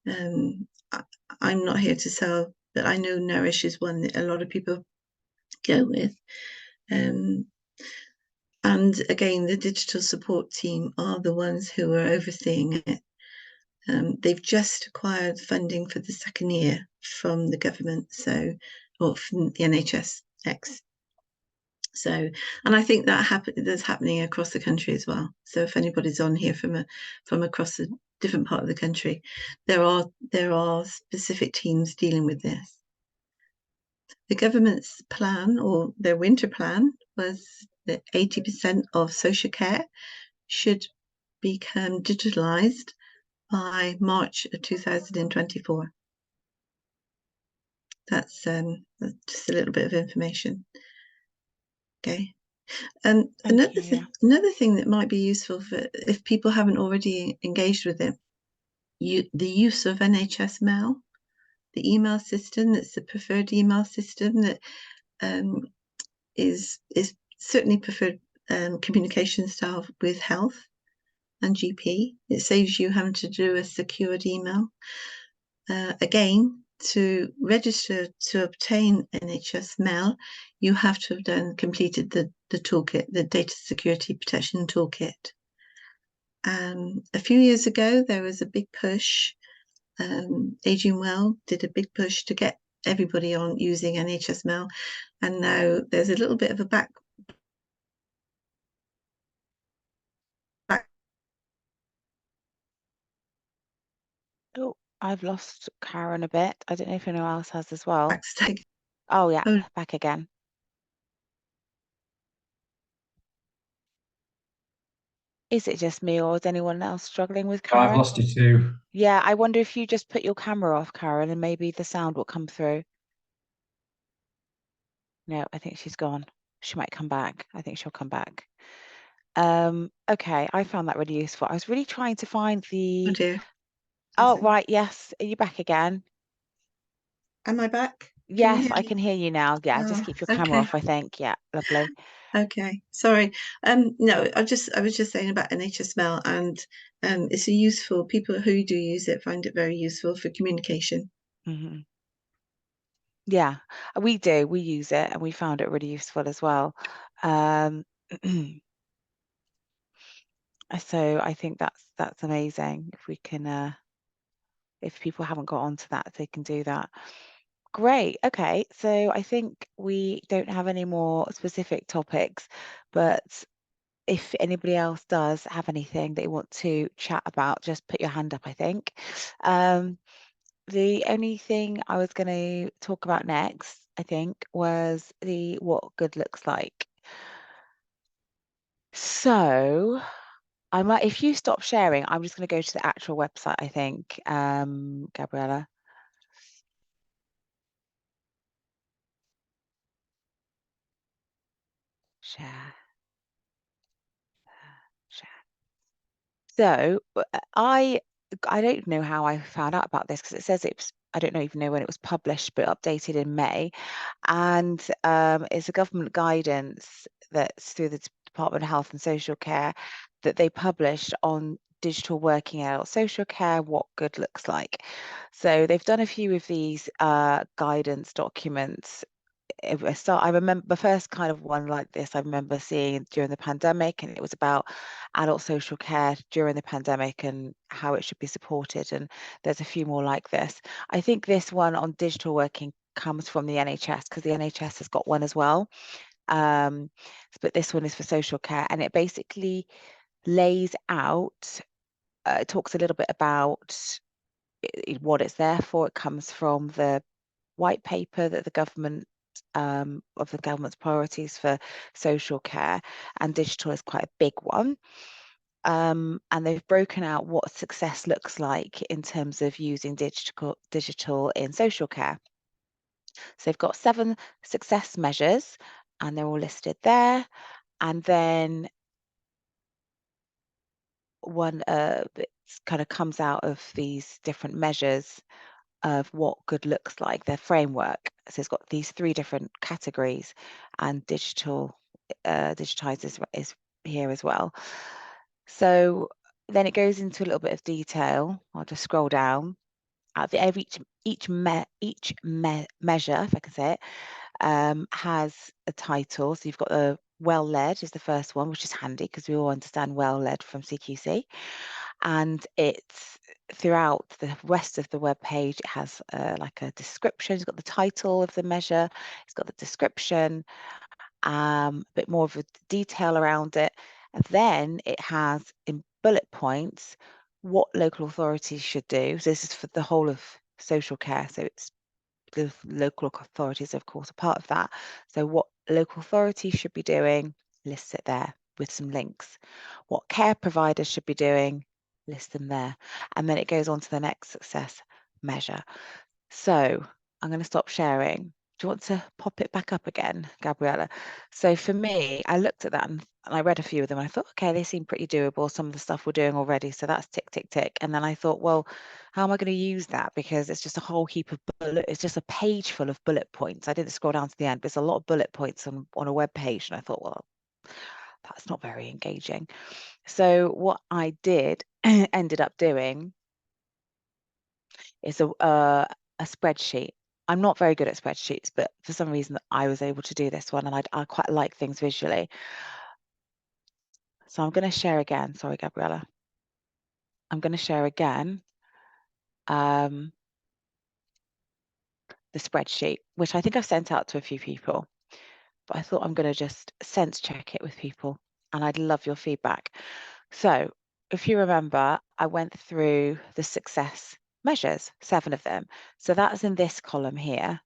S6: I'm not here to sell, but I know Nourish is one that a lot of people go with. And again, the digital support team are the ones who are overseeing it. They've just acquired funding for the 2nd year from the government, or from the NHS. So, and I think that's happening across the country as well. So if anybody's on here from across a different part of the country, there are specific teams dealing with this. The government's plan, or their winter plan, was that 80% of social care should become digitalised by March of 2024. That's just a little bit of information. Okay. Another thing that might be useful for if people haven't already engaged with it, the use of NHS Mail, the email system that's the preferred email system that is certainly preferred communication style with health and GP. It saves you having to do a secured email. Again, to register to obtain NHS Mail, you have to have completed the toolkit, the Data Security Protection Toolkit. A few years ago, there was a big push. Aging Well did a big push to get everybody on using NHS Mail, and now there's a little bit of a back.
S1: Oh, I've lost Karen a bit. I don't know if anyone else has as well.
S6: Backstag.
S1: Oh yeah, back again. Is it just me, or is anyone else struggling with Karen?
S5: I've lost you too.
S1: Yeah, I wonder if you just put your camera off, Karen, and maybe the sound will come through. No, I think she's gone. She might come back. I think she'll come back. Okay, I found that really useful. I was really trying to find the...
S6: Oh dear.
S1: Oh, right, yes. Are you back again?
S6: Am I back?
S1: Yes, I can hear you now. Yeah, just
S6: Oh,
S1: keep your camera off, I think. Yeah, lovely.
S6: Okay, sorry. No, I was just saying about NHS Mail, and it's a useful, people who do use it find it very useful for communication.
S1: Mm-hmm. Yeah, we do. We use it, and we found it really useful as well. So I think that's amazing. If we can, if people haven't got onto that, they can do that. Great. Okay, so I think we don't have any more specific topics, but if anybody else does have anything they want to chat about, just put your hand up, I think. The only thing I was going to talk about next, I think, was what good looks like. So I might, if you stop sharing, I'm just going to go to the actual website, I think, Gabriella. Share. So I don't know how I found out about this, because it says I don't even know when it was published, but updated in May. And it's a government guidance that's through the Department of Health and Social Care that they published on digital working adult social care, what good looks like. So they've done a few of these guidance documents. I remember the first kind of one like this I remember seeing during the pandemic, and it was about adult social care during the pandemic and how it should be supported. And there's a few more like this. I think this one on digital working comes from the NHS, because the NHS has got one as well. But this one is for social care, and it basically lays out, it talks a little bit about what it's there for. It comes from the white paper that the government of the government's priorities for social care, and digital is quite a big one. And they've broken out what success looks like in terms of using digital in social care. So they've got 7 success measures, and they're all listed there. And then one kind of comes out of these different measures of what good looks like, their framework. So it's got these 3 different categories, and digitize is here as well. So then it goes into a little bit of detail. I'll just scroll down. At the end of each measure, if I can say it, has a title. So you've got the well-led is the first one, which is handy because we all understand well-led from CQC. And it's throughout the rest of the web page, it has like a description. It's got the title of the measure, it's got the description, a bit more of a detail around it. And then it has in bullet points what local authorities should do. So this is for the whole of social care. So it's the local authorities, of course, are part of that. So what local authorities should be doing, lists it there with some links. What care providers should be doing, list them there. And then it goes on to the next success measure. So I'm going to stop sharing. Do you want to pop it back up again, Gabriella? So for me, I looked at that and I read a few of them. And I thought, okay, they seem pretty doable. Some of the stuff we're doing already. So that's tick, tick, tick. And then I thought, well, how am I going to use that? Because it's just a whole heap of it's just a page full of bullet points. I didn't scroll down to the end, but it's a lot of bullet points on a web page. And I thought, well, that's not very engaging. So what I did ended up doing is a spreadsheet. I'm not very good at spreadsheets, but for some reason I was able to do this one, and I quite like things visually. So I'm going to share again. Sorry, Gabriella. I'm going to share again the spreadsheet, which I think I've sent out to a few people, but I thought I'm going to just sense check it with people, and I'd love your feedback. So if you remember, I went through the success measures, 7 of them. So that's in this column here.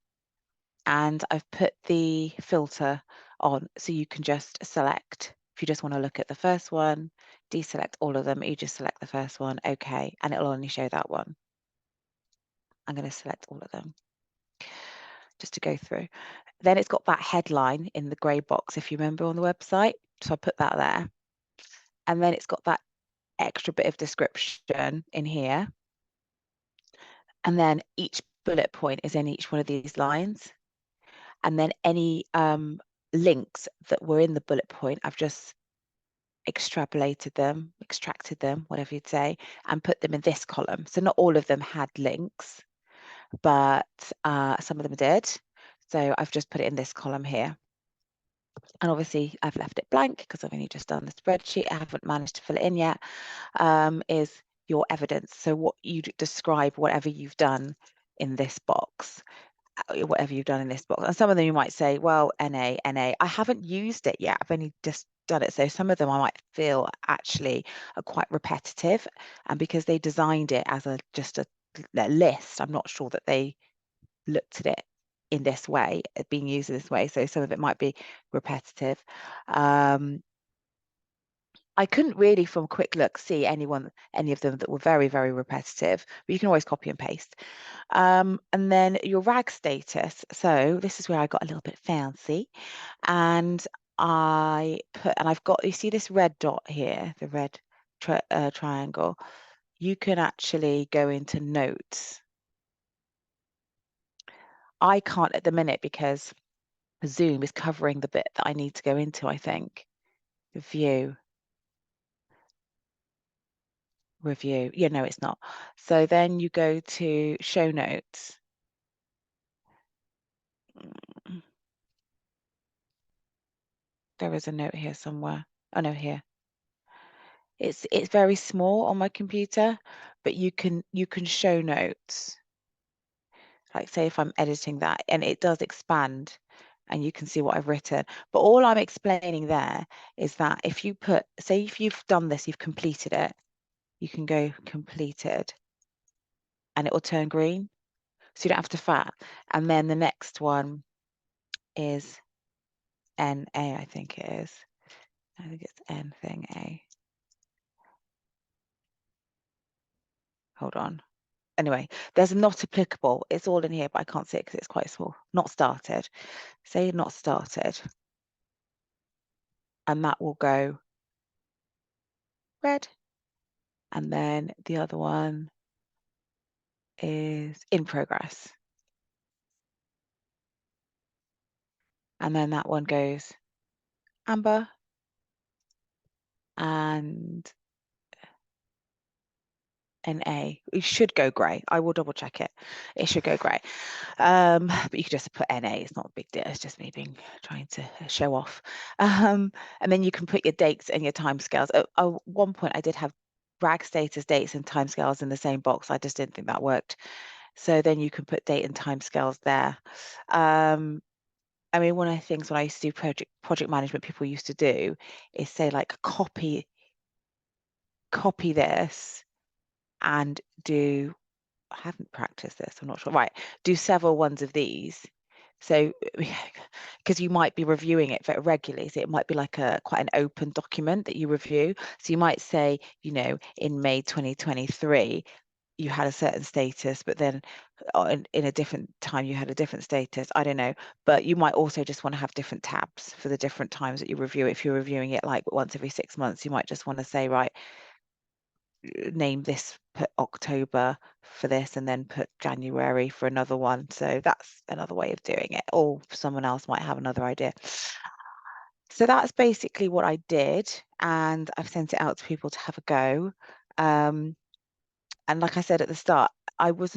S1: And I've put the filter on so you can just select. If you just want to look at the first one, deselect all of them, you just select the first one, okay, and it'll only show that one. I'm going to select all of them just to go through. Then it's got that headline in the grey box, if you remember, on the website. So I put that there. And then it's got that extra bit of description in here. And then each bullet point is in each one of these lines. And then any links that were in the bullet point, I've just extrapolated them, extracted them, whatever you'd say, and put them in this column. So not all of them had links, but some of them did. So I've just put it in this column here. And obviously I've left it blank because I've only just done the spreadsheet. I haven't managed to fill it in yet, is your evidence. So what you describe, whatever you've done in this box. Whatever you've done in this box. And some of them you might say, well, NA. I haven't used it yet. I've only just done it. So some of them I might feel actually are quite repetitive. And because they designed it as just a list, I'm not sure that they looked at it in this way, being used in this way. So some of it might be repetitive. I couldn't really, from a quick look, see any of them that were very, very repetitive, but you can always copy and paste. And then your RAG status. So this is where I got a little bit fancy. And I've got, you see this red dot here, the red triangle. You can actually go into notes. I can't at the minute because Zoom is covering the bit that I need to go into, I think. View. Review. Yeah, no, it's not. So then you go to show notes. There is a note here somewhere. Oh no, here. It's very small on my computer, but you can show notes. Like say if I'm editing that, and it does expand and you can see what I've written. But all I'm explaining there is that if you say if you've done this, you've completed it, you can go completed and it will turn green. So you don't have to fat. And then the next one is NA, I think it is. I think it's N thing A. Hold on. Anyway, there's not applicable. It's all in here, but I can't see it because it's quite small. Not started. Say not started. And that will go red. and then the other one is in progress. And then that one goes amber and NA. It should go grey. I will double check it. It should go grey. But you could just put NA. It's not a big deal. It's just me trying to show off. And then you can put your dates and your timescales. At one point, I did have RAG status dates and timescales in the same box. I just didn't think that worked. So then you can put date and timescales there. I mean, one of the things when I used to do project management, people used to do is say like copy this and do, I haven't practiced this, I'm not sure. Right, do several ones of these. So, because you might be reviewing it very regularly, so it might be like quite an open document that you review. So you might say, you know, in May 2023, you had a certain status, but then in a different time you had a different status. I don't know, but you might also just want to have different tabs for the different times that you review. If you're reviewing it like once every 6 months, you might just want to say, right, name this, put October for this, and then put January for another one. So that's another way of doing it, or someone else might have another idea. So that's basically what I did, and I've sent it out to people to have a go. And like I said at the start, I was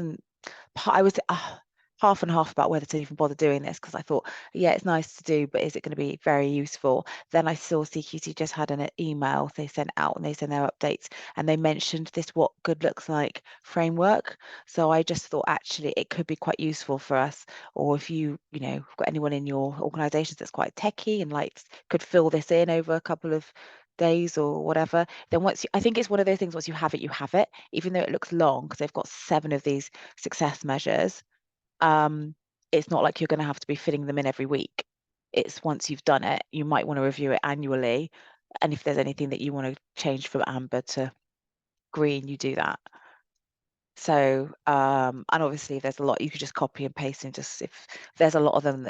S1: half and half about whether to even bother doing this, because I thought, yeah, it's nice to do, but is it going to be very useful? Then I saw CQC just had an email they sent out, and they sent their updates, and they mentioned this what good looks like framework. So I just thought actually it could be quite useful for us, or if you know, got anyone in your organizations that's quite techie and like could fill this in over a couple of days or whatever, then I think it's one of those things, once you have it, even though it looks long because they've got 7 of these success measures. It's not like you're going to have to be fitting them in every week. It's once you've done it, you might want to review it annually, and if there's anything that you want to change from amber to green, you do that. So and obviously if there's a lot, you could just copy and paste, and just if there's a lot of them,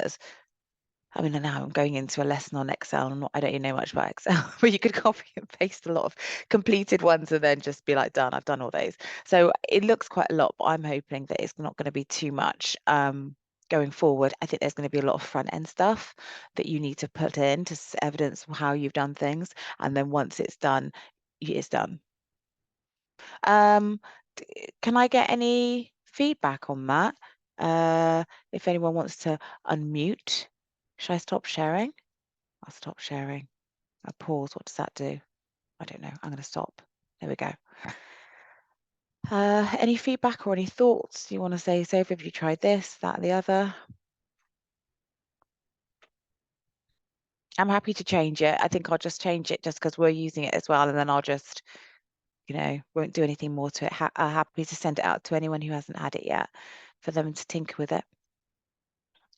S1: I mean, now I'm going into a lesson on Excel. I don't even know much about Excel, but you could copy and paste a lot of completed ones and then just be like, done, I've done all those. So it looks quite a lot, but I'm hoping that it's not going to be too much going forward. I think there's going to be a lot of front end stuff that you need to put in to evidence how you've done things. And then once it's done, it's done. Can I get any feedback on that? If anyone wants to unmute. Should I stop sharing? I'll stop sharing. I pause. What does that do? I don't know. I'm going to stop. There we go. Any feedback or any thoughts you want to say? So have you tried this, that, and the other? I'm happy to change it. I think I'll just change it just because we're using it as well, and then I'll just, you know, won't do anything more to it. Happy to send it out to anyone who hasn't had it yet for them to tinker with it.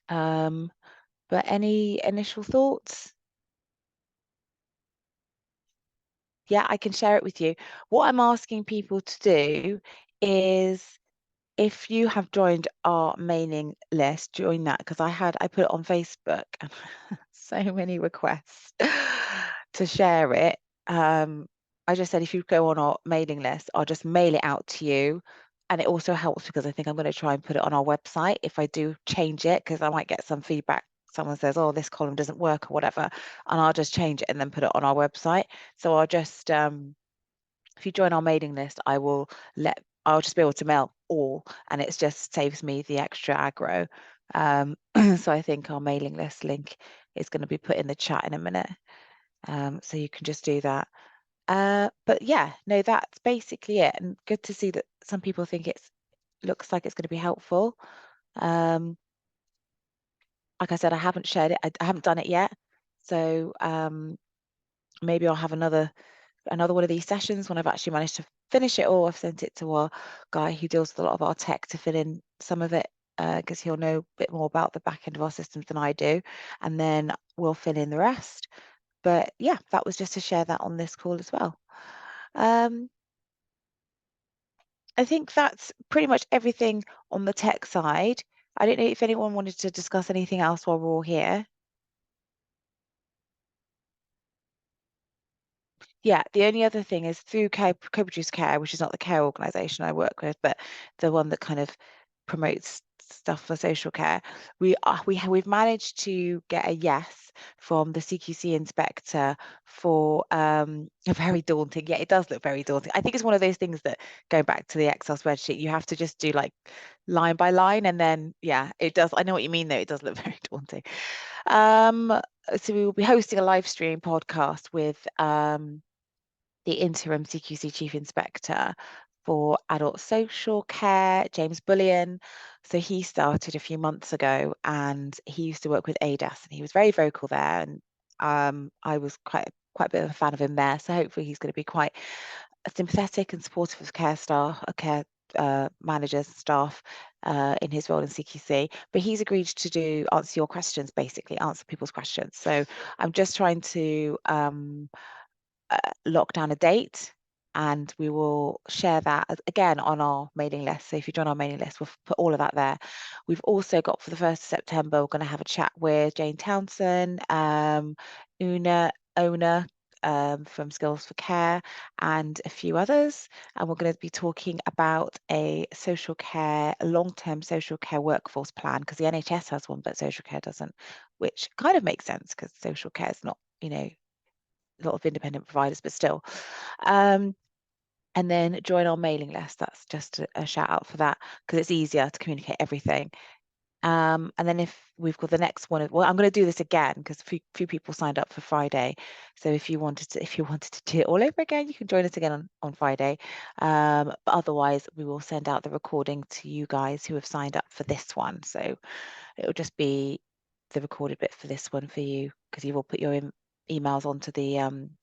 S1: But any initial thoughts? Yeah, I can share it with you. What I'm asking people to do is, if you have joined our mailing list, join that, because I put it on Facebook and so many requests to share it. I just said, if you go on our mailing list, I'll just mail it out to you. And it also helps because I think I'm going to try and put it on our website if I do change it, because I might get some feedback. Someone says, oh, this column doesn't work or whatever, and I'll just change it and then put it on our website. So I'll just, if you join our mailing list, I'll just be able to mail all, and it just saves me the extra aggro. So I think our mailing list link is going to be put in the chat in a minute. So you can just do that. But yeah, no, that's basically it. And good to see that some people think looks like it's going to be helpful. Like I said, I haven't shared it. I haven't done it yet. So maybe I'll have another one of these sessions when I've actually managed to finish it all. I've sent it to our guy who deals with a lot of our tech to fill in some of it, because he'll know a bit more about the back end of our systems than I do, and then we'll fill in the rest. But yeah, that was just to share that on this call as well. I think that's pretty much everything on the tech side. I don't know if anyone wanted to discuss anything else while we're all here. Yeah, the only other thing is through Coproduce Care, which is not the care organisation I work with, but the one that kind of promotes stuff for social care. We've managed to get a yes from the CQC inspector for a very daunting. Yeah, it does look very daunting. I think it's one of those things that, going back to the Excel spreadsheet, you have to just do like line by line, and then yeah, it does. I know what you mean though. It does look very daunting. So we will be hosting a live stream podcast with the interim CQC Chief Inspector for adult social care, James Bullion. So he started a few months ago, and he used to work with ADAS, and he was very vocal there. And I was quite a bit of a fan of him there. So hopefully he's going to be quite sympathetic and supportive of care staff, care managers, staff in his role in CQC. But he's agreed to answer your questions, basically answer people's questions. So I'm just trying to lock down a date, and we will share that again on our mailing list. So if you join our mailing list, we'll put all of that there. We've also got, for the 1st of September, we're going to have a chat with Jane Townsend, Una from Skills for Care, and a few others. And we're going to be talking about a long-term social care workforce plan, because the NHS has one, but social care doesn't, which kind of makes sense because social care is not, a lot of independent providers, but still. And then join our mailing list. That's just a shout out for that, because it's easier to communicate everything. And then if we've got the next one, well, I'm going to do this again because a few people signed up for Friday. So if you wanted to do it all over again, you can join us again on Friday. But otherwise, we will send out the recording to you guys who have signed up for this one. So it'll just be the recorded bit for this one for you, because you will put your emails onto the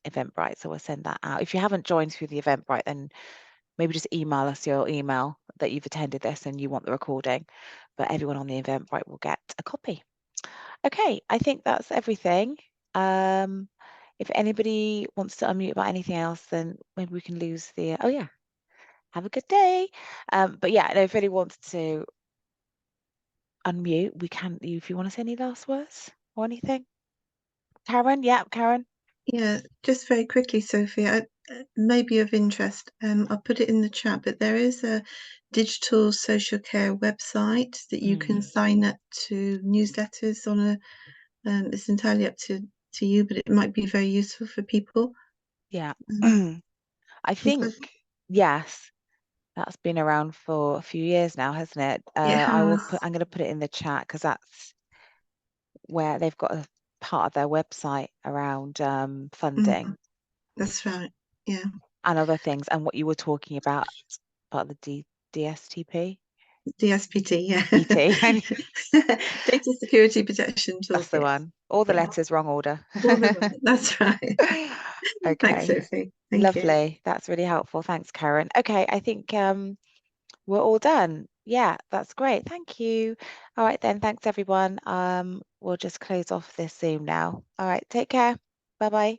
S1: Eventbrite. So we'll send that out. If you haven't joined through the Eventbrite, then maybe just email us your email that you've attended this and you want the recording. But everyone on the Eventbrite will get a copy. Okay, I think that's everything. If anybody wants to unmute about anything else, then maybe we can lose the. Oh yeah, have a good day. But yeah, if anybody wants to unmute, we can. If you want to say any last words or anything. Karen, yeah, Karen.
S6: Yeah, just very quickly, Sophie, may be of interest. I'll put it in the chat, but there is a digital social care website that you can sign up to newsletters on a. It's entirely up to you, but it might be very useful for people.
S1: Yeah, I think yes, that's been around for a few years now, hasn't it? I'm going to put it in the chat, because that's where they've got a part of their website around funding.
S6: That's right. Yeah.
S1: And other things, and what you were talking about the DSTP.
S6: DSPT, yeah.
S1: PT.
S6: Data Security Protection Toolkit.
S1: That's the one. All the letters, wrong order.
S6: That's right.
S1: Okay.
S6: Thanks, Sophie. Thank
S1: Lovely.
S6: you.
S1: That's really helpful. Thanks, Karen. Okay, I think we're all done. Yeah, that's great. Thank you. All right then. Thanks, everyone. We'll just close off this Zoom now. All right. Take care. Bye-bye.